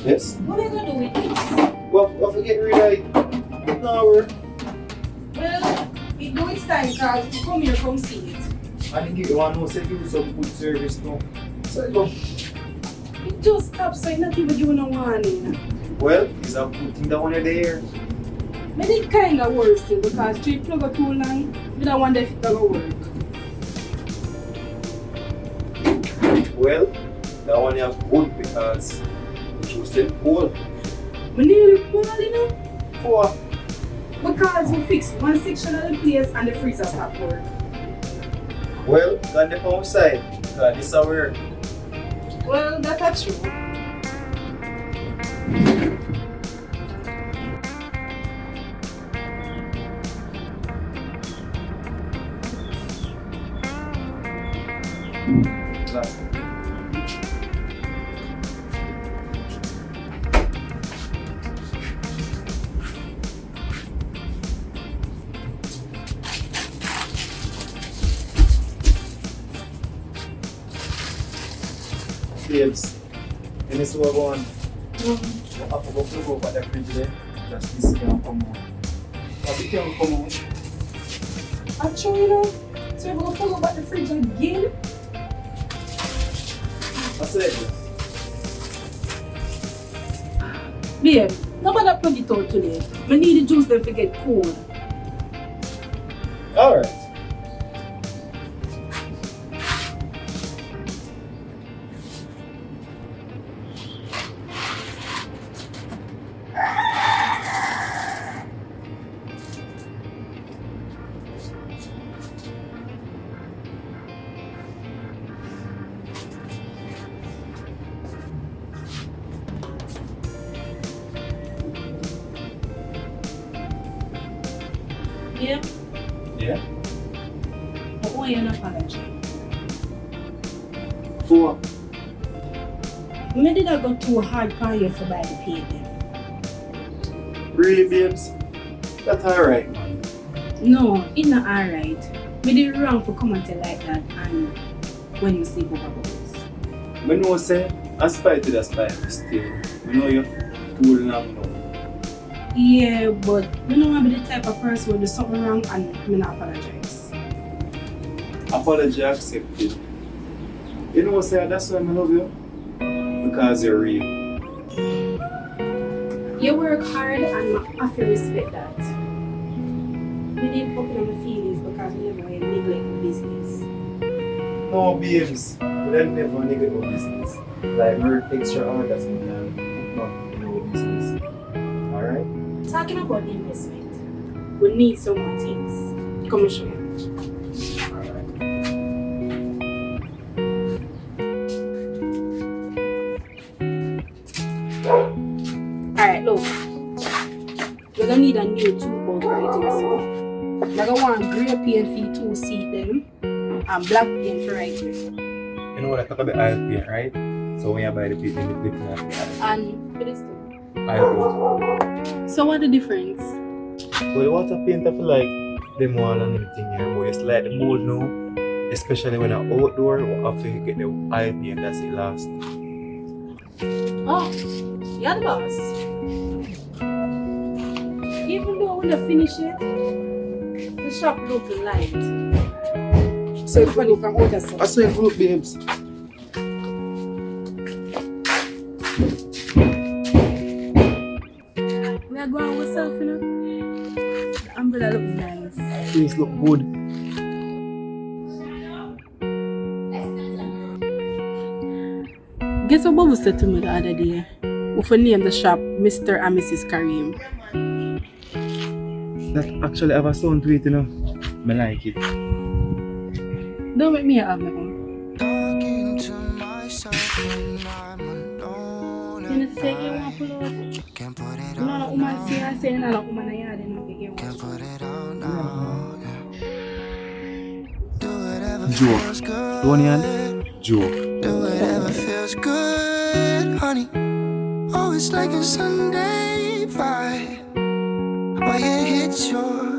Yes? What are you going to do with this? Well, I forget rid of it. No, we're... Well, it do its time because you come here, come see it. I think you want to say you some good service now. So go. It just stops so it's not even doing a warning. Well, it's a good thing that when you're there. But it kind of works still because if you plug it too long, you don't wonder if it's going to work. Well, that one is good because it was still cold. We need it cold, you know? For Because we fixed one section of the place and the freezer stopped work. well, got the outside because this is where. Well, that's true. Babes, and this is what I want. I forgot to go back the fridge there. Just this can come out. But it can come out. Actually, you know, so we're going to pull about the fridge again. I said this. Babe, nobody plug it out today. We need the juice then to get cold. Alright. Yeah? Yeah? But why you not apology? For Maybe that got too hard for you to buy the pay them. really, babes? That's alright. No, it's not alright. We did wrong for come and tell like that and when you sleep over bubbles. I know say, I spite to the spite still. I know you're tooling up now. Yeah, but you know I'm the type of person who do something wrong and I not apologize. Apology accepted. You know say, that's why I love you. Because you're real. You work hard and I have to respect that. We need open up my feelings because we never neglect the business. No, babes. We'll never neglect our business. Like, work extra hard, that's what we can put in our business. Alright? Talking about investment, we need some more things. Come and show you. Alright. Alright, look. We're gonna need a new two-bolt right here. So I'm gonna want grey paint for your two seat them and black paint for right here. So. You know what I talk about oil paint, right? So when you buy the paint, you're looking at the And for this too. oil So what the difference? paint. Well, the water paint, I feel like them wall and everything here, but it's like the mold now. Especially when I'm outdoor, we have to get the oil paint, that's it last. Oh, you're the boss. Even though when I finish it, the shop look light. So it's funny from outer side. I swear, look, babes. We are going with yourself, you know. The umbrella looks nice. Things look good. Guess what Bubba said to me the other day? We should name the shop Mr. and Mrs. Kareem. That actually have a sound to it, you know. I like it. Don't make me have my own. Talking to myself when I'm alone. You know to say you want to pull out? Can't put it No, no, on woman now. see I say no, no, woman I yard and no get Can't one. put it on now. Yeah. Do whatever Joke. feels good. Tony and Joe. Do whatever feels good, honey. Oh, it's like a Sunday vibe. Oh, you hit your